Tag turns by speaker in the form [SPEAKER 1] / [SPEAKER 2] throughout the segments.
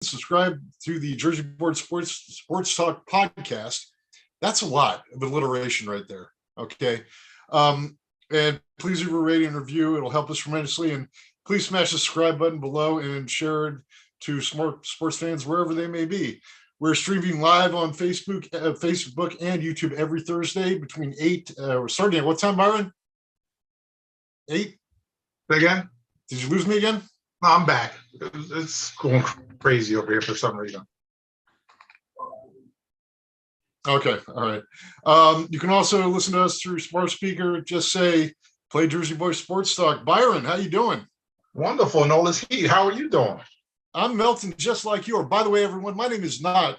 [SPEAKER 1] subscribe to the Jersey Board Sports Talk podcast. That's a lot of alliteration right there. Okay. And please leave a rating and review. It'll help us tremendously. And please smash the subscribe button below and share it to smart sports fans wherever they may be. We're streaming live on Facebook and YouTube every Thursday between 8. We're starting at what time, Byron? 8?
[SPEAKER 2] Again?
[SPEAKER 1] Did you lose me again?
[SPEAKER 2] No, I'm back. It's going crazy over here for some reason.
[SPEAKER 1] Okay, all right. You can also listen to us through smart speaker. Just say, play Jersey Boys Sports Talk. Byron, how you doing?
[SPEAKER 2] Wonderful. And all this heat. How are you doing?
[SPEAKER 1] I'm melting just like you are. By the way, everyone, my name is not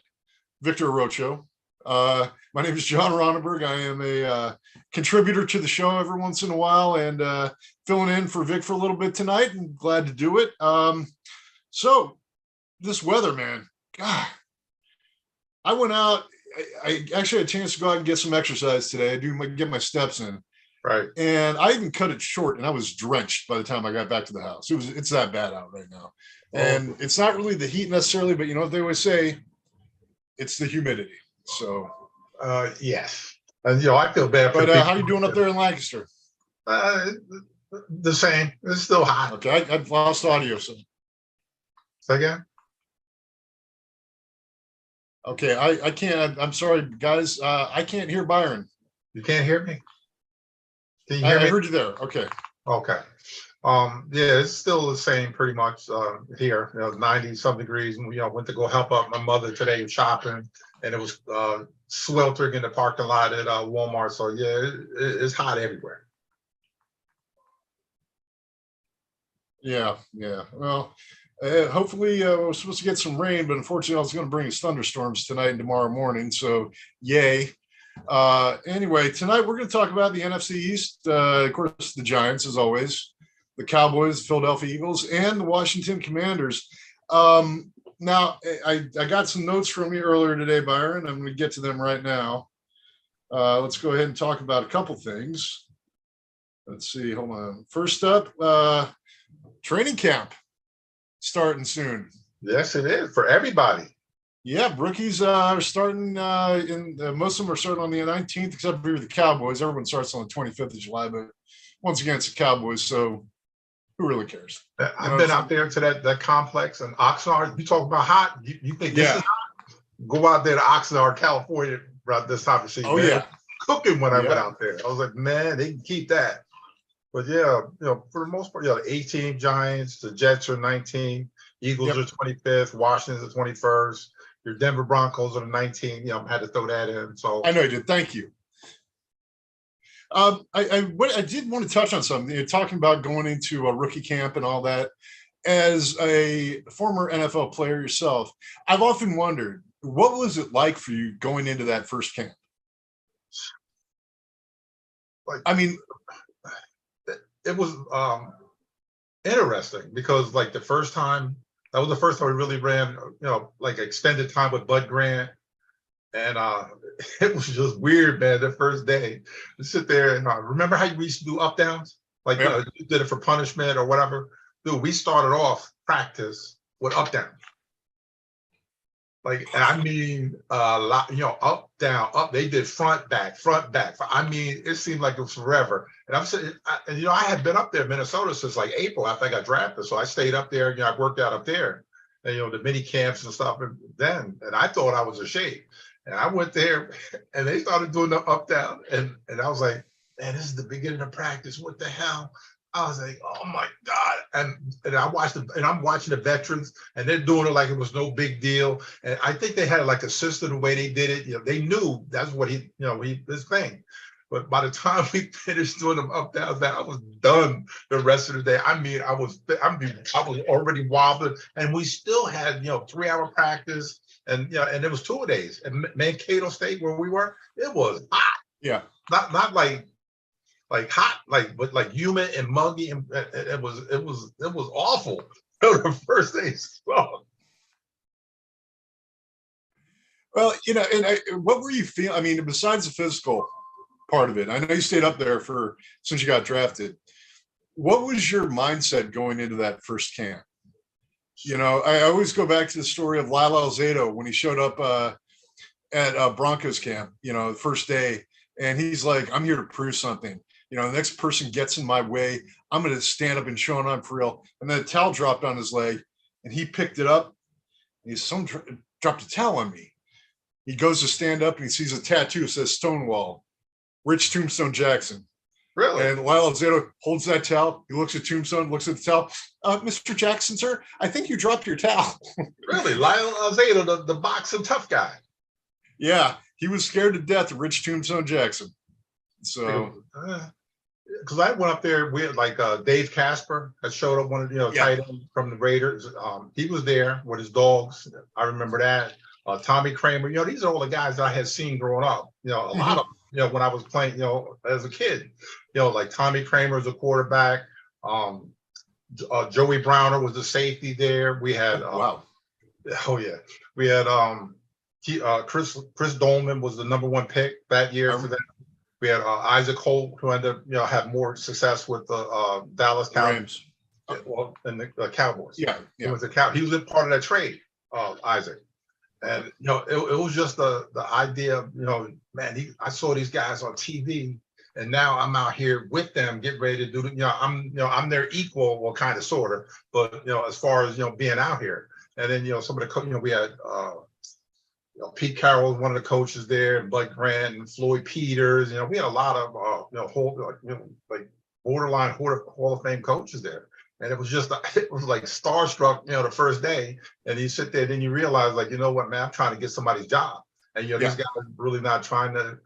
[SPEAKER 1] Victor Rocho. My name is John Ronenberg. I am a contributor to the show every once in a while and filling in for Vic for a little bit tonight, and glad to do it. So this weather, man, God, I went out. I actually had a chance to go out and get some exercise today. Get my steps in.
[SPEAKER 2] Right.
[SPEAKER 1] And I even cut it short, and I was drenched by the time I got back to the house. It's that bad out right now. And it's not really the heat necessarily, but you know what they always say? It's the humidity. So
[SPEAKER 2] yes. And I feel bad for
[SPEAKER 1] But how are you doing up there in Lancaster?
[SPEAKER 2] The same. It's still hot.
[SPEAKER 1] Okay, I've lost audio. So
[SPEAKER 2] Say again?
[SPEAKER 1] okay, I can't. I'm sorry, guys. I can't hear Byron.
[SPEAKER 2] You can't hear me? Can you
[SPEAKER 1] I
[SPEAKER 2] hear me?
[SPEAKER 1] heard you there. Okay.
[SPEAKER 2] Okay. Yeah, it's still the same pretty much here. 90-some degrees. And we went to go help out my mother today shopping, and it was sweltering in the parking lot at Walmart. So yeah, it's hot everywhere.
[SPEAKER 1] Yeah. Well, hopefully we're supposed to get some rain, but unfortunately, it's going to bring us thunderstorms tonight and tomorrow morning. So yay. Anyway, tonight we're going to talk about the NFC East. Of course, the Giants, as always, the Cowboys, the Philadelphia Eagles, and the Washington Commanders. Now, I got some notes from you earlier today, Byron. I'm going to get to them right now. Let's go ahead and talk about a couple things. Let's see. Hold on. First up, training camp starting soon.
[SPEAKER 2] Yes, it is for everybody.
[SPEAKER 1] Yeah, rookies are starting most of them are starting on the 19th, except for the Cowboys. Everyone starts on the 25th of July, but once again, it's the Cowboys, so who really cares?
[SPEAKER 2] I've been out there to that complex in Oxnard. You talk about hot. You think this is hot? Go out there to Oxnard, California, around this time of season.
[SPEAKER 1] Oh, yeah.
[SPEAKER 2] Cooking when I went out there. I was like, man, they can keep that. But yeah, for the most part, the 18 Giants, the Jets are 19, Eagles are 25th, Washington's the 21st. Your Denver Broncos are the 19. I had to throw that in. So
[SPEAKER 1] I know you did. Thank you. I did want to touch on something. You're talking about going into a rookie camp and all that. As a former NFL player yourself, I've often wondered, what was it like for you going into that first camp?
[SPEAKER 2] It was interesting because the first time. That was the first time we really ran, extended time with Bud Grant. And it was just weird, man, the first day. To sit there and remember how we used to do up downs? You did it for punishment or whatever. Dude, we started off practice with up down. Up, down, up. They did front, back. It seemed like it was forever. And I'm sitting, I had been up there in Minnesota since April after I got drafted. So I stayed up there. I worked out up there, and, the mini camps and stuff. And I thought I was a shape. And I went there, and they started doing the up down, and I was like, man, this is the beginning of practice. What the hell? I was like, oh my God. And I'm watching the veterans, and they're doing it like it was no big deal. And I think they had a system the way they did it. They knew that's what his thing. But by the time we finished doing them up downs, I was done the rest of the day. I was already wobbling, and we still had 3-hour practice, and and it was 2 days. And Mankato State, where we were, it was hot.
[SPEAKER 1] Yeah,
[SPEAKER 2] not hot, but humid and muggy, and it was awful. The first day.
[SPEAKER 1] Well, what were you feeling? Besides the physical part of it, I know you stayed up there since you got drafted. What was your mindset going into that first camp? I always go back to the story of Lyle Alzado when he showed up at Broncos camp, the first day, and he's like, "I'm here to prove something. The next person gets in my way, I'm going to stand up and show him I'm for real." And then a towel dropped on his leg, and he picked it up. And someone dropped a towel on me. He goes to stand up, and he sees a tattoo that says Stonewall, Rich Tombstone Jackson.
[SPEAKER 2] Really?
[SPEAKER 1] And Lyle Alzado holds that towel. He looks at Tombstone, looks at the towel. Mr. Jackson, sir, I think you dropped your towel.
[SPEAKER 2] Really? Lyle Alzado, the boxing tough guy.
[SPEAKER 1] Yeah, he was scared to death of Rich Tombstone Jackson. So,
[SPEAKER 2] because I went up there with Dave Casper had showed up, one of tight end from the Raiders. He was there with his dogs. I remember that. Tommy Kramer. These are all the guys that I had seen growing up. A lot of when I was playing, as a kid. Like Tommy Kramer was a quarterback. Joey Browner was the safety there. We had
[SPEAKER 1] wow.
[SPEAKER 2] Oh yeah, we had Chris Dolman was the #1 pick that year for them. We had Isaac Holt, who ended up had more success with the Dallas Cowboys. And the Cowboys.
[SPEAKER 1] Yeah.
[SPEAKER 2] He was he was a part of that trade, Isaac. And it was just the idea of man, I saw these guys on TV, and now I'm out here with them, getting ready to do the, I'm their equal, well, kind of, sort of, but as far as being out here. And then some of the we had Pete Carroll was one of the coaches there, and Bud Grant and Floyd Peters. We had a lot of like borderline Hall of Fame coaches there. And it was like starstruck, the first day. And you sit there, then you realize, like, what, man, I'm trying to get somebody's job. And these guys are really not trying to,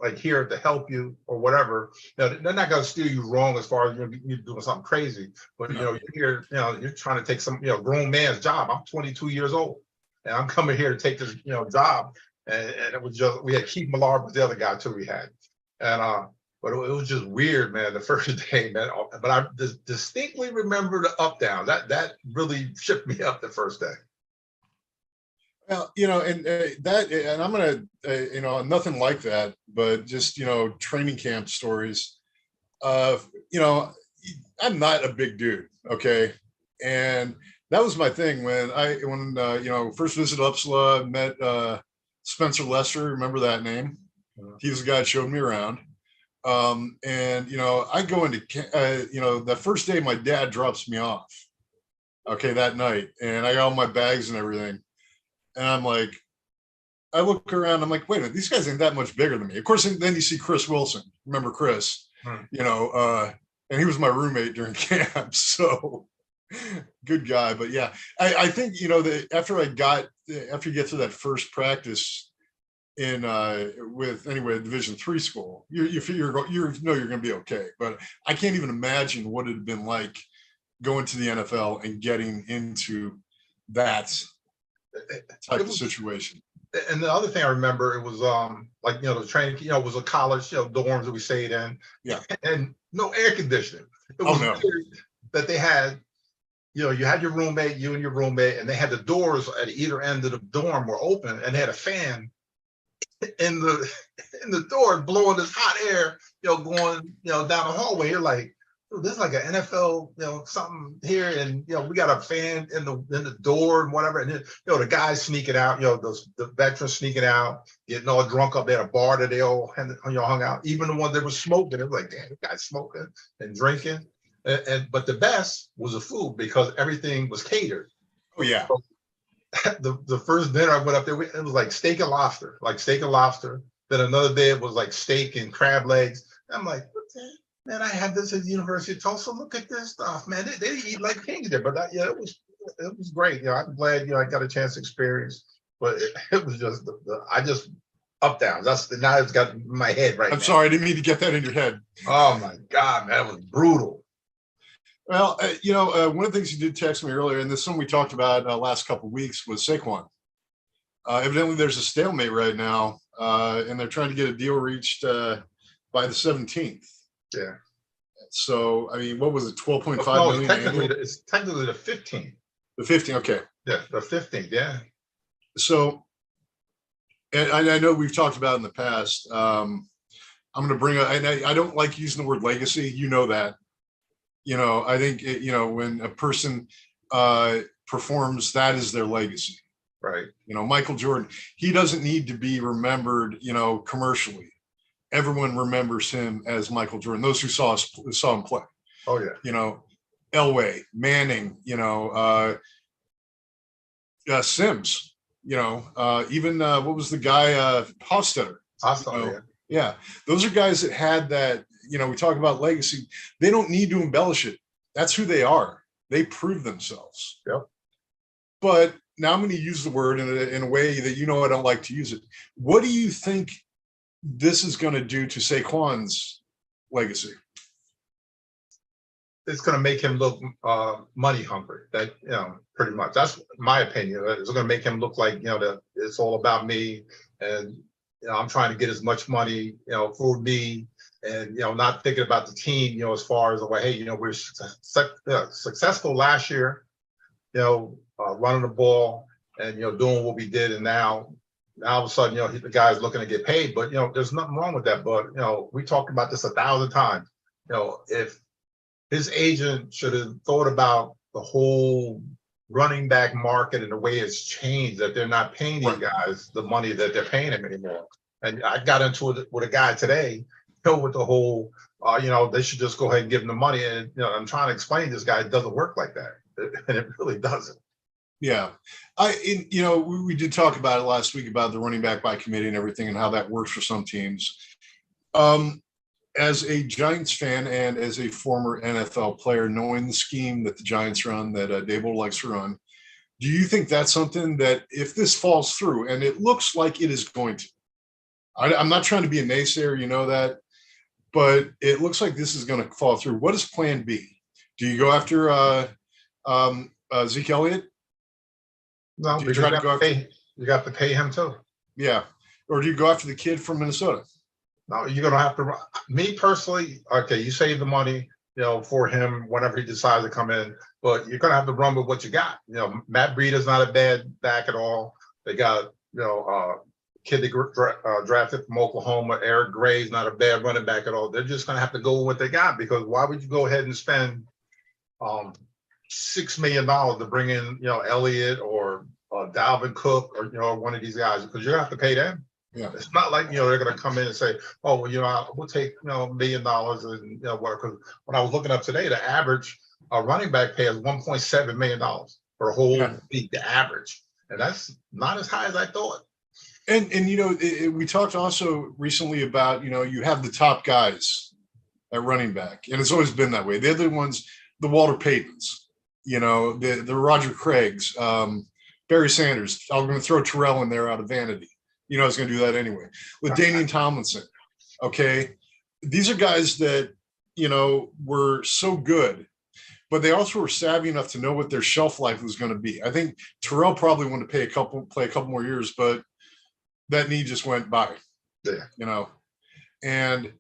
[SPEAKER 2] like, here to help you or whatever. They're not going to steer you wrong as far as you doing something crazy. But you're here, you're trying to take some grown man's job. I'm 22 years old, and I'm coming here to take this job. And it was just, we had Keith Millard was the other guy too we had, and but it was just weird, man, the first day, man. But I distinctly remember the up down. That really shook me up the first day.
[SPEAKER 1] Well, and I'm gonna, nothing like that, but just training camp stories. I'm not a big dude, okay, and that was my thing when first visited Uppsala, met Spencer Lester. Remember that name? He was the guy that showed me around. And I go into the first day my dad drops me off, okay, that night, and I got all my bags and everything, and I'm like, I look around, I'm like, wait a minute, these guys ain't that much bigger than me. Of course, then you see Chris Wilson. Remember Chris? And he was my roommate during camp, so good guy. But yeah, I think after you get to that first practice in with Division III school, you figure you're going to be okay. But I can't even imagine what it'd been like going to the NFL and getting into that type of situation.
[SPEAKER 2] And the other thing I remember, it was the training, it was a college, dorms that we stayed in.
[SPEAKER 1] Yeah.
[SPEAKER 2] And no air conditioning. It was weird that they had, you had your roommate, you and your roommate, and they had the doors at either end of the dorm were open, and they had a fan in the door blowing this hot air, going, down the hallway. You're like, this is like an NFL, something here, and we got a fan in the door and whatever, and then, the guys sneaking out, the veterans sneaking out, getting all drunk up there at a bar that they all hung out. Even the ones that were smoking, it was like, damn, the guy's smoking and drinking. But the best was the food, because everything was catered.
[SPEAKER 1] Oh yeah.
[SPEAKER 2] So, the first dinner I went up there, it was like steak and lobster. Then another day it was like steak and crab legs. And I'm like, what the heck? Man, I had this at the University of Tulsa. Look at this stuff, man. They eat like kings there. But it was great. I'm glad I got a chance to experience. But it was just I just up down. Now it's got in my head right now.
[SPEAKER 1] I'm sorry, I didn't mean to get that in your head.
[SPEAKER 2] Oh my God, man, it was brutal.
[SPEAKER 1] Well, one of the things you did text me earlier, and this is something we talked about last couple of weeks, was Saquon. Evidently, there's a stalemate right now, and they're trying to get a deal reached by the 17th.
[SPEAKER 2] Yeah.
[SPEAKER 1] So, I mean, what was it, 12.5 million?
[SPEAKER 2] It's technically the 15th.
[SPEAKER 1] The 15th, okay.
[SPEAKER 2] Yeah, the 15th, yeah.
[SPEAKER 1] So, and I know we've talked about in the past, I'm going to bring up, and I don't like using the word legacy, that. I think, when a person, performs, that is their legacy.
[SPEAKER 2] Right.
[SPEAKER 1] Michael Jordan, he doesn't need to be remembered, commercially. Everyone remembers him as Michael Jordan. Those who saw him play.
[SPEAKER 2] Oh yeah.
[SPEAKER 1] Elway, Manning, Sims, even what was the guy, Hofstadter.
[SPEAKER 2] Awesome.
[SPEAKER 1] Yeah. Those are guys that had that, we talk about legacy. They don't need to embellish it. That's who they are. They prove themselves.
[SPEAKER 2] Yep.
[SPEAKER 1] But now I'm going to use the word in a way that I don't like to use it. What do you think this is going to do to Saquon's legacy?
[SPEAKER 2] It's going to make him look money hungry. That pretty much. That's my opinion. It's going to make him look like that it's all about me, and I'm trying to get as much money for me, and not thinking about the team. As far as hey, we're successful last year. Running the ball and doing what we did, and now all of a sudden the guy's looking to get paid. But there's nothing wrong with that. But we talked about this 1,000 times. If his agent should have thought about the whole running back market and the way it's changed, that they're not paying these guys the money that they're paying him anymore. And I got into it with a guy today, with the whole, they should just go ahead and give him the money. And I'm trying to explain to this guy, it doesn't work like that, and it really doesn't.
[SPEAKER 1] Yeah, we did talk about it last week about the running back by committee and everything, and how that works for some teams. As a Giants fan and as a former NFL player, knowing the scheme that the Giants run, that Dable likes to run, do you think that's something that if this falls through, and it looks like it is going to, I'm not trying to be a naysayer, that, but it looks like this is going to fall through. What is plan B? Do you go after Zeke Elliott?
[SPEAKER 2] No, because you got to pay him too.
[SPEAKER 1] Yeah. Or do you go after the kid from Minnesota?
[SPEAKER 2] No, you're going to have to. Me personally, okay, you save the money, for him whenever he decides to come in, but you're going to have to run with what you got. Matt Breida's not a bad back at all. They got, kid they drafted from Oklahoma, Eric Gray's not a bad running back at all. They're just going to have to go with what they got, because why would you go ahead and spend $6 million to bring in, Elliott or Dalvin Cook or one of these guys, because you're gonna have to pay them.
[SPEAKER 1] Yeah,
[SPEAKER 2] it's not like they're gonna come in and say, oh, well, we'll take $1 million and what? Because when I was looking up today, the average running back pay is $1.7 million for a whole league, the average, and that's not as high as I thought.
[SPEAKER 1] And we talked also recently about you have the top guys at running back, and it's always been that way. They're the ones, the Walter Paytons, the Roger Craigs, Barry Sanders. I'm going to throw Terrell in there out of vanity. I was going to do that anyway. With Damian Tomlinson, okay? These are guys that, were so good, but they also were savvy enough to know what their shelf life was going to be. I think Terrell probably wanted to play a couple more years, but that knee just went by.
[SPEAKER 2] Yeah.
[SPEAKER 1] And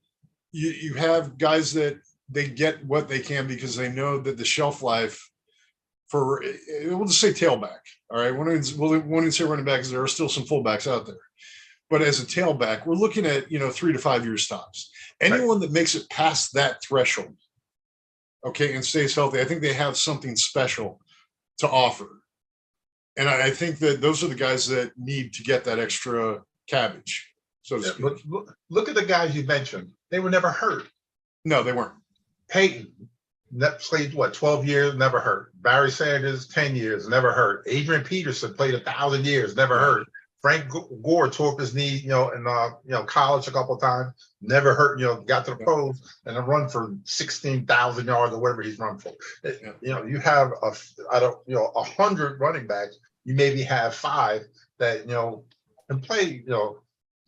[SPEAKER 1] you have guys that they get what they can because they know that the shelf life for, we'll just say tailback. All right. We'll say running back because there are still some fullbacks out there. But as a tailback, we're looking at, 3 to 5 years tops. Anyone that makes it past that threshold, okay, and stays healthy, I think they have something special to offer. And I think that those are the guys that need to get that extra cabbage, so to speak.
[SPEAKER 2] Look at the guys you mentioned. They were never hurt.
[SPEAKER 1] No, they weren't.
[SPEAKER 2] Peyton played 12 years, never hurt. Barry Sanders, 10 years, never hurt. Adrian Peterson played 1,000 years, never hurt. Frank Gore tore up his knee, in college a couple of times, never hurt. Got to the pros and then run for 16,000 yards or whatever he's run for. You have 100 running backs. You maybe have 5 that can play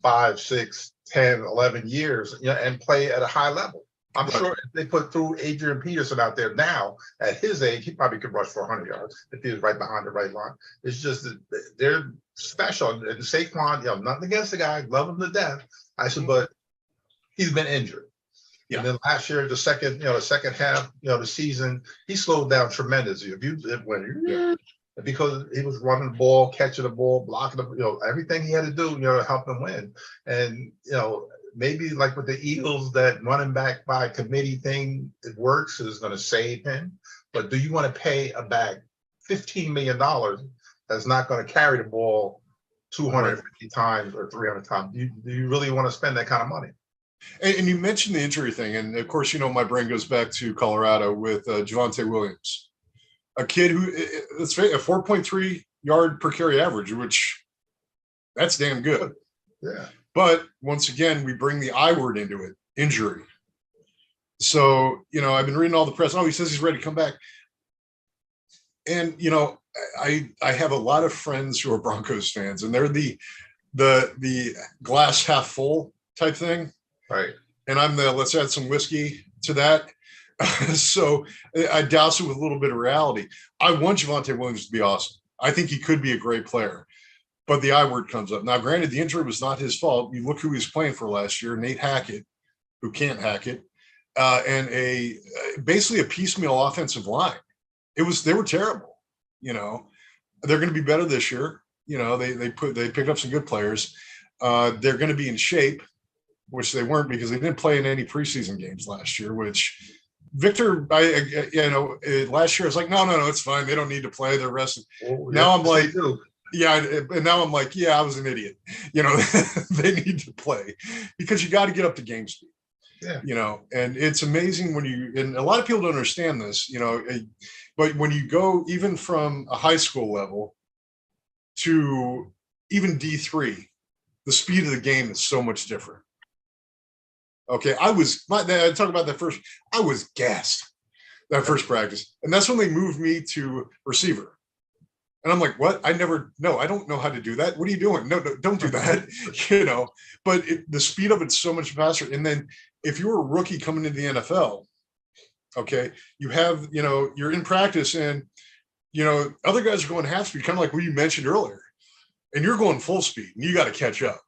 [SPEAKER 2] 5, 6, 10, 11 years and play at a high level. I'm sure if they put through Adrian Peterson out there now at his age, he probably could rush for 100 yards if he was right behind the right line. It's just that they're special. And Saquon, nothing against the guy, love him to death. I said, but he's been injured. Yeah. And then last year, the second half, the season, he slowed down tremendously. Because he was running the ball, catching the ball, blocking the, everything he had to do, to help them win. And maybe like with the Eagles, that running back by committee thing, it works, is going to save him. But do you want to pay a back $15 million that's not going to carry the ball 250 times or 300 times. Do you really want to spend that kind of money?
[SPEAKER 1] And you mentioned the injury thing. And of course, my brain goes back to Colorado with Javonte Williams, a kid who, let's face it, a 4.3 yard per carry average, which that's damn good.
[SPEAKER 2] Yeah.
[SPEAKER 1] But once again, we bring the I word into it, injury. So, I've been reading all the press. Oh, he says he's ready to come back. And, I have a lot of friends who are Broncos fans, and they're the glass half full type thing.
[SPEAKER 2] Right.
[SPEAKER 1] And I'm the let's add some whiskey to that. So I douse it with a little bit of reality. I want Javonte Williams to be awesome. I think he could be a great player. But the I word comes up. Now, granted, the injury was not his fault. You look who he was playing for last year, Nate Hackett, who can't hack it, and basically a piecemeal offensive line. They were terrible. They're going to be better this year. They picked up some good players. They're going to be in shape, which they weren't because they didn't play in any preseason games last year. Which Victor, last year I was like, no, it's fine. They don't need to play. They're rested.
[SPEAKER 2] Well,
[SPEAKER 1] now I'm like.
[SPEAKER 2] Yeah,
[SPEAKER 1] and now I'm like, I was an idiot. They need to play because you got to get up to game speed.
[SPEAKER 2] Yeah.
[SPEAKER 1] And it's amazing and a lot of people don't understand this, but when you go even from a high school level to even D3, the speed of the game is so much different. Okay. I talk about that first, I was gassed that first practice. And that's when they moved me to receiver. And I'm like, what? I don't know how to do that. What are you doing? No, don't do that. But the speed of it's so much faster. And then if you're a rookie coming into the NFL, okay, you have, you're in practice and, other guys are going half speed, kind of like what you mentioned earlier, and you're going full speed and you got to catch up.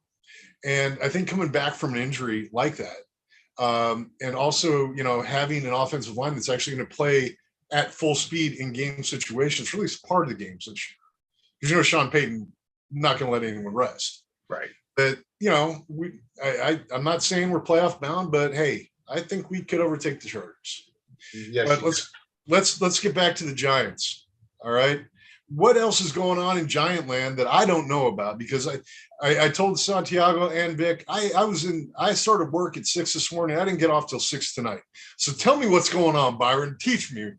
[SPEAKER 1] And I think coming back from an injury like that, and also, having an offensive line that's actually going to play at full speed in game situations, really is part of the games this year. Because Sean Payton not going to let anyone rest.
[SPEAKER 2] Right.
[SPEAKER 1] But I'm not saying we're playoff bound, but hey, I think we could overtake the Chargers.
[SPEAKER 2] Yes.
[SPEAKER 1] But let's get back to the Giants. All right. What else is going on in Giant land that I don't know about? Because I told Santiago and Vic, I started work at 6 this morning. I didn't get off till 6 tonight. So tell me what's going on, Byron. Teach me.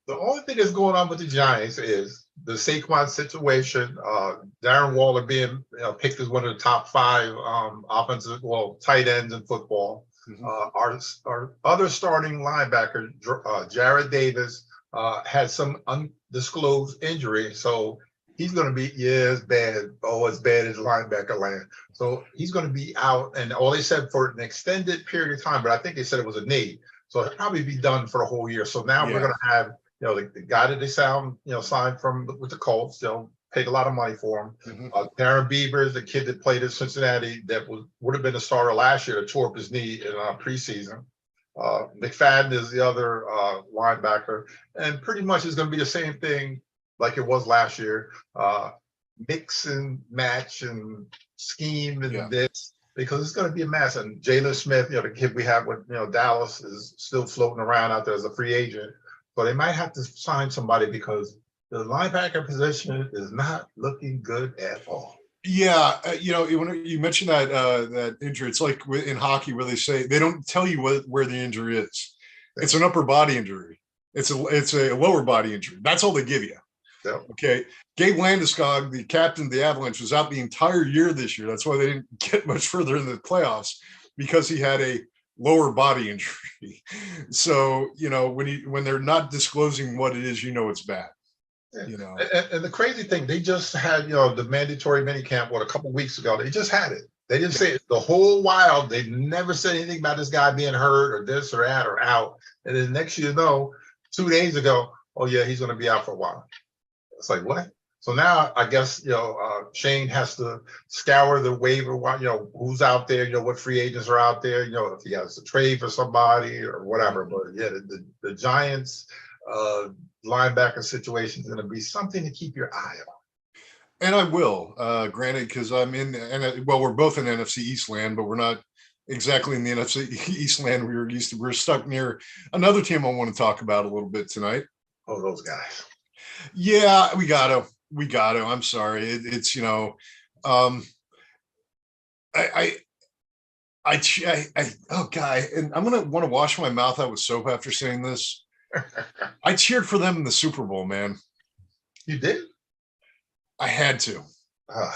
[SPEAKER 2] The only thing that's going on with the Giants is the Saquon situation. Darren Waller being picked as one of the top 5 tight ends in football. Mm-hmm. Our other starting linebacker, Jared Davis, had some undisclosed injury, so he's going to be as bad as linebacker land. So he's going to be out, and all they said for an extended period of time, but I think they said it was a knee. So he'll probably be done for the whole year. So now we're going to have, the guy that they signed with the Colts. They'll paid a lot of money for him. Mm-hmm. Darren Beavers, the kid that played in Cincinnati, that would have been a starter last year, that tore up his knee in preseason. McFadden is the other linebacker, and pretty much it's going to be the same thing like it was last year. Mix and match and scheme and this. Because it's going to be a mess. And Jalen Smith, the kid we have with, Dallas, is still floating around out there as a free agent. So they might have to sign somebody because the linebacker position is not looking good at all.
[SPEAKER 1] Yeah, when you mentioned that injury, it's like in hockey where they say they don't tell you where the injury is. It's an upper body injury. It's a lower body injury. That's all they give you.
[SPEAKER 2] Yep.
[SPEAKER 1] Okay. Gabe Landeskog, the captain of the Avalanche, was out the entire year this year. That's why they didn't get much further in the playoffs, because he had a lower body injury. So, when they're not disclosing what it is, it's bad.
[SPEAKER 2] And the crazy thing, they just had, the mandatory minicamp, a couple weeks ago. They just had it. They didn't say it the whole while. They never said anything about this guy being hurt or this or that or out. And then next 2 days ago, oh yeah, he's going to be out for a while. It's like, what? So now I guess, Shane has to scour the waiver, who's out there, what free agents are out there, if he has to trade for somebody or whatever. But yeah, the Giants linebacker situation is going to be something to keep your eye on.
[SPEAKER 1] And I will, granted, because I'm we're both in NFC East land, but we're not exactly in the NFC East land we were used to. We're stuck near another team I want to talk about a little bit tonight.
[SPEAKER 2] Oh, those guys.
[SPEAKER 1] Yeah, we gotta. I'm sorry. It's um, I, oh God, and I'm gonna want to wash my mouth out with soap after saying this. I cheered for them in the Super Bowl, man.
[SPEAKER 2] You did?
[SPEAKER 1] I had to,
[SPEAKER 2] Uh,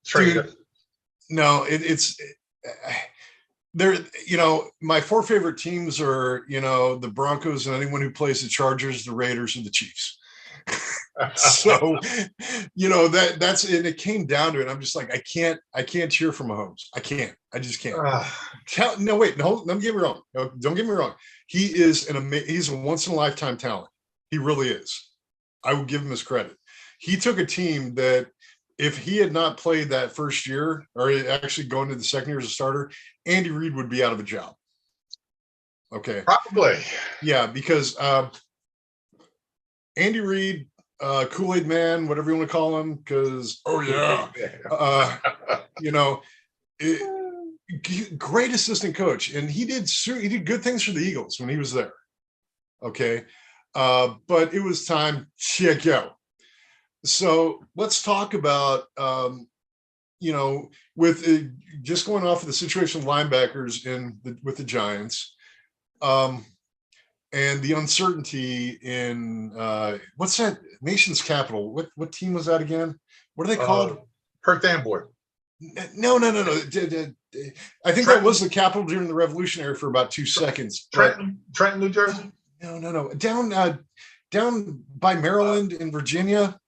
[SPEAKER 1] dude.
[SPEAKER 2] Traitor.
[SPEAKER 1] No, it's there. My four favorite teams are the Broncos and anyone who plays the Chargers, the Raiders, and the Chiefs. So that's and it came down to it. I'm just like, I can't cheer for Mahomes. I just can't. No, wait, no, don't get me wrong. No, don't get me wrong. He is he's a once in a lifetime talent. He really is. I will give him his credit. He took a team that if he had not played that first year, or actually going to the second year as a starter, Andy Reid would be out of a job. Okay.
[SPEAKER 2] Probably.
[SPEAKER 1] Yeah, because Andy Reid, Kool-Aid Man, whatever you want to call him, because great assistant coach, and he did good things for the Eagles when he was there. Okay, but it was time to go. So let's talk about with just going off of the situation of linebackers with the Giants. And the uncertainty in what's that nation's capital? What team was that again? What are they called?
[SPEAKER 2] Perth Amboy.
[SPEAKER 1] No. I think that was the capital during the Revolutionary for about 2 seconds.
[SPEAKER 2] Trenton, New Jersey.
[SPEAKER 1] No. Down by Maryland and Virginia.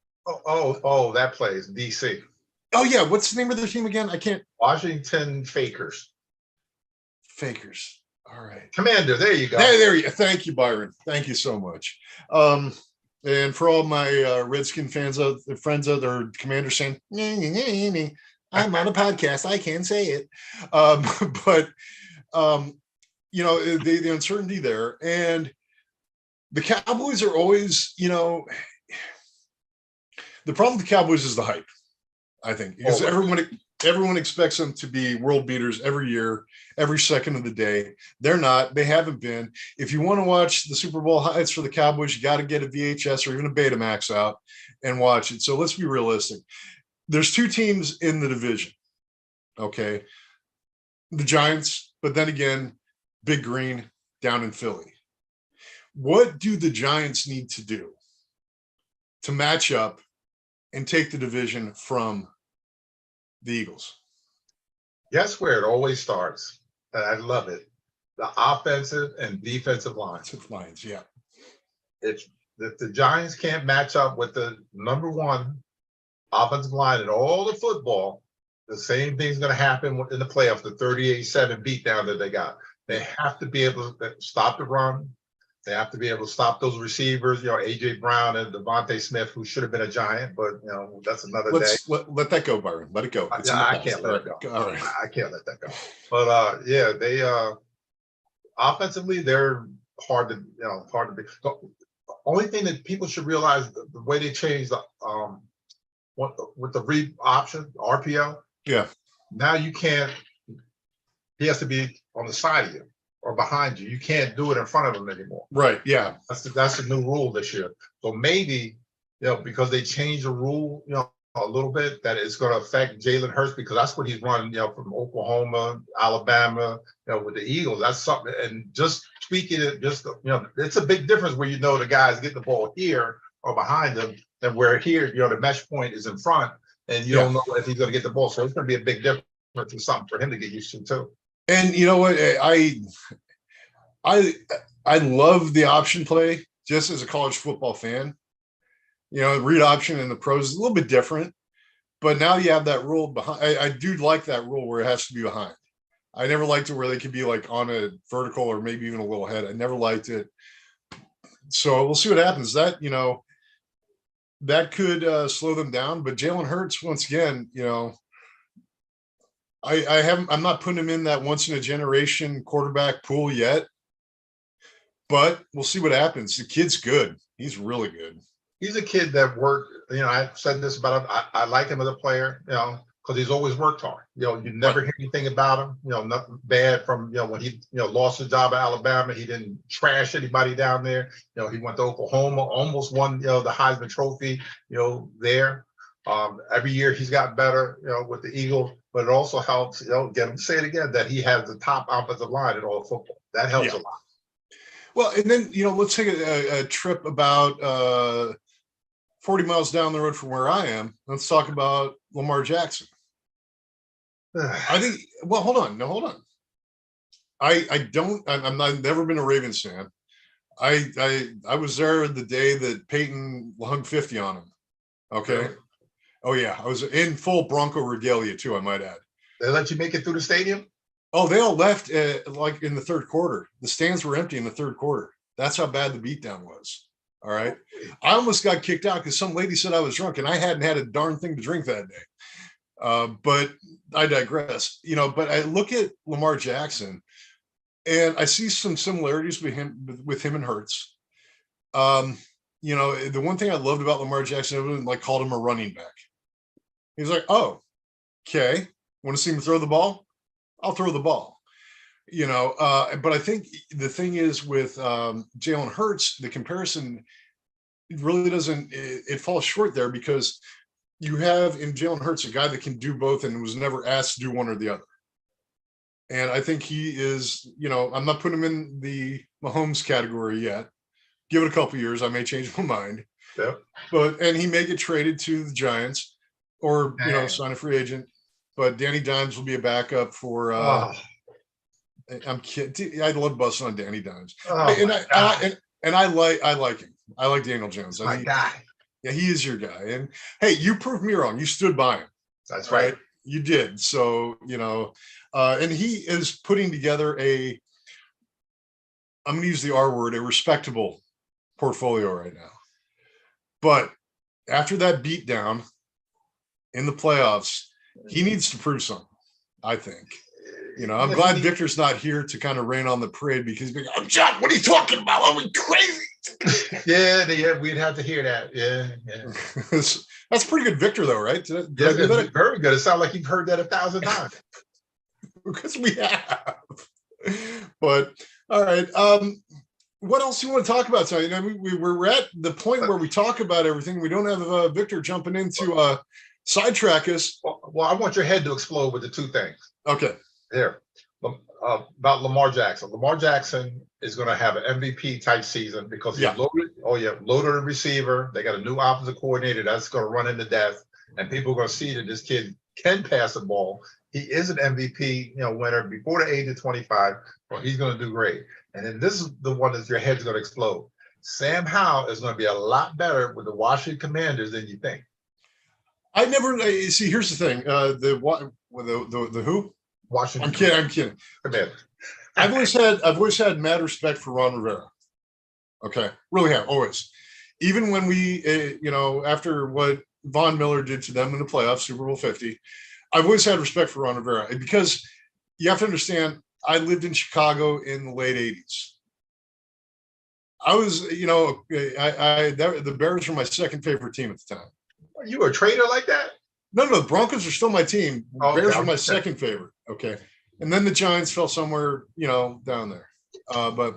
[SPEAKER 2] Oh, that place, DC.
[SPEAKER 1] Oh yeah, what's the name of their team again? I can't.
[SPEAKER 2] Washington Fakers.
[SPEAKER 1] All right.
[SPEAKER 2] Commander, there you go.
[SPEAKER 1] There you go. Thank you, Byron. Thank you so much. And for all my Redskin friends out there, Commander saying, I'm on a podcast. I can't say it. But the uncertainty there. And the Cowboys are always, the problem with the Cowboys is the hype, I think, because everyone expects them to be world beaters every year, every second of the day. They're not. They haven't been. If you want to watch the Super Bowl highlights for the Cowboys, you got to get a VHS or even a Betamax out and watch it. So let's be realistic. There's two teams in the division, okay? The Giants, but then again, Big Green down in Philly. What do the Giants need to do to match up and take the division from the Eagles?
[SPEAKER 2] Guess where it always starts? And I love it. The offensive and defensive lines.
[SPEAKER 1] Yeah.
[SPEAKER 2] If the Giants can't match up with the number one offensive line in all the football, the same thing's going to happen in the playoffs, the 38-7 beatdown that they got. They have to be able to stop the run. They have to be able to stop those receivers, A.J. Brown and Devontae Smith, who should have been a Giant, but, that's another day.
[SPEAKER 1] Let that go, Byron. Let it go.
[SPEAKER 2] I can't let it go.
[SPEAKER 1] All right.
[SPEAKER 2] I can't let that go. But, they offensively, they're hard to be. The only thing that people should realize, the way they changed with the read option, RPO.
[SPEAKER 1] Yeah.
[SPEAKER 2] Now you can't, he has to be on the side of you or behind you. You can't do it in front of him anymore.
[SPEAKER 1] Right. Yeah.
[SPEAKER 2] That's the new rule this year. So maybe, because they changed the rule, a little bit, that it's going to affect Jalen Hurts, because that's what he's running, from Oklahoma, Alabama, with the Eagles. That's something, and just tweaking it, it's a big difference where the guys get the ball here or behind them, and where here, the mesh point is in front, and you don't know if he's going to get the ball. So it's going to be a big difference and something for him to get used to too.
[SPEAKER 1] And you know what? I love the option play just as a college football fan. Read option in the pros is a little bit different, but now you have that rule behind. I do like that rule where it has to be behind. I never liked it where they could be like on a vertical or maybe even a little head. I never liked it. So we'll see what happens. That could slow them down. But Jalen Hurts, once again, I'm not putting him in that once in a generation quarterback pool yet, but we'll see what happens. The kid's good. He's really good.
[SPEAKER 2] He's a kid that worked, I've said this about him. I like him as a player, because he's always worked hard. You never
[SPEAKER 1] Right.
[SPEAKER 2] hear anything about him. Nothing bad from when he lost his job at Alabama. He didn't trash anybody down there. He went to Oklahoma, almost won the Heisman Trophy. There. Every year he's gotten better. With the Eagles, but it also helps. Get him say it again that he has the top offensive line in all of football. That helps a lot.
[SPEAKER 1] Well, and then let's take a trip about 40 miles down the road from where I am. Let's talk about Lamar Jackson. I think. Well, hold on. No, hold on. I've never been a Ravens fan. I was there the day that Peyton hung 50 on him. Okay.
[SPEAKER 2] Really?
[SPEAKER 1] Oh yeah, I was in full Bronco regalia too. I might add.
[SPEAKER 2] They let you make it through the stadium?
[SPEAKER 1] Oh, they all left like in the third quarter. The stands were empty in the third quarter. That's how bad the beatdown was. All right. I almost got kicked out because some lady said I was drunk and I hadn't had a darn thing to drink that day. But I digress. But I look at Lamar Jackson and I see some similarities with him and Hurts. The one thing I loved about Lamar Jackson, everyone called him a running back. He's like, oh, okay. Want to see him throw the ball? I'll throw the ball. But I think the thing is with Jalen Hurts, the comparison really doesn't, it falls short there because you have in Jalen Hurts a guy that can do both and was never asked to do one or the other. And I think he is, I'm not putting him in the Mahomes category yet. Give it a couple years, I may change my mind.
[SPEAKER 2] Yep.
[SPEAKER 1] And he may get traded to the Giants or, sign a free agent. But Danny Dimes will be a backup for. I'm kidding. I love busting on Danny Dimes, and I like him. I like Daniel Jones.
[SPEAKER 2] My guy.
[SPEAKER 1] Yeah, he is your guy. And hey, you proved me wrong. You stood by him.
[SPEAKER 2] That's right.
[SPEAKER 1] You did. So and he is putting together I'm going to use the R word, a respectable portfolio right now. But after that beatdown in the playoffs, he needs to prove something, I think. I'm glad Victor's not here to kind of rain on the parade because he's like, oh, John, what are you talking about? Are we crazy?
[SPEAKER 2] Yeah, we'd have to hear that. Yeah.
[SPEAKER 1] That's pretty good Victor, though, right?
[SPEAKER 2] Did I do that? Very good. It sounds like you've heard that 1,000 times.
[SPEAKER 1] Because we have. But, all right. What else do you want to talk about tonight? We're at the point where we talk about everything. We don't have Victor jumping into sidetrack us.
[SPEAKER 2] Well, I want your head to explode with the two things.
[SPEAKER 1] Okay.
[SPEAKER 2] Here. About Lamar Jackson. Lamar Jackson is going to have an MVP type season because he's loaded receiver. They got a new offensive coordinator that's going to run into death, and people are going to see that this kid can pass the ball. He is an MVP, winner before the age of 25. Well, he's going to do great. And then this is the one that your head's going to explode. Sam Howell is going to be a lot better with the Washington Commanders than you think.
[SPEAKER 1] I never see. Here's the thing: the who?
[SPEAKER 2] Washington.
[SPEAKER 1] I'm kidding. I've always had mad respect for Ron Rivera. Okay, really have always. Even when we, after what Von Miller did to them in the playoffs, Super Bowl 50, I've always had respect for Ron Rivera because you have to understand. I lived in Chicago in the late 80s. I was, the Bears were my second favorite team at the time.
[SPEAKER 2] Are you a traitor like that?
[SPEAKER 1] No, the Broncos are still my team.
[SPEAKER 2] Okay,
[SPEAKER 1] Bears were my second favorite. Okay. And then the Giants fell somewhere, down there. But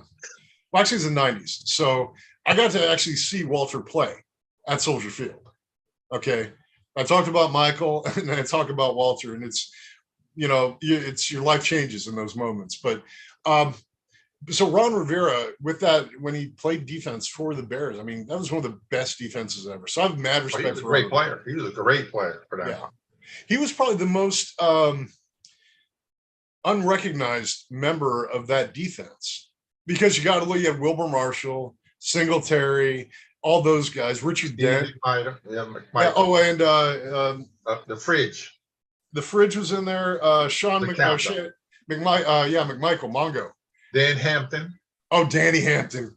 [SPEAKER 1] actually it's the 90s. So I got to actually see Walter play at Soldier Field. Okay. I talked about Michael and I talk about Walter, and it's, it's your life changes in those moments. But so Ron Rivera, with that, when he played defense for the Bears, I mean, that was one of the best defenses ever. So I have mad respect
[SPEAKER 2] he was a great player. He was a great player for that.
[SPEAKER 1] Yeah. He was probably the most unrecognized member of that defense because you got to look at Wilbur Marshall, Singletary, all those guys, Richard Dent.
[SPEAKER 2] The Fridge.
[SPEAKER 1] The Fridge was in there. Sean McMichael, Mongo.
[SPEAKER 2] Dan Hampton.
[SPEAKER 1] Oh, Danny Hampton.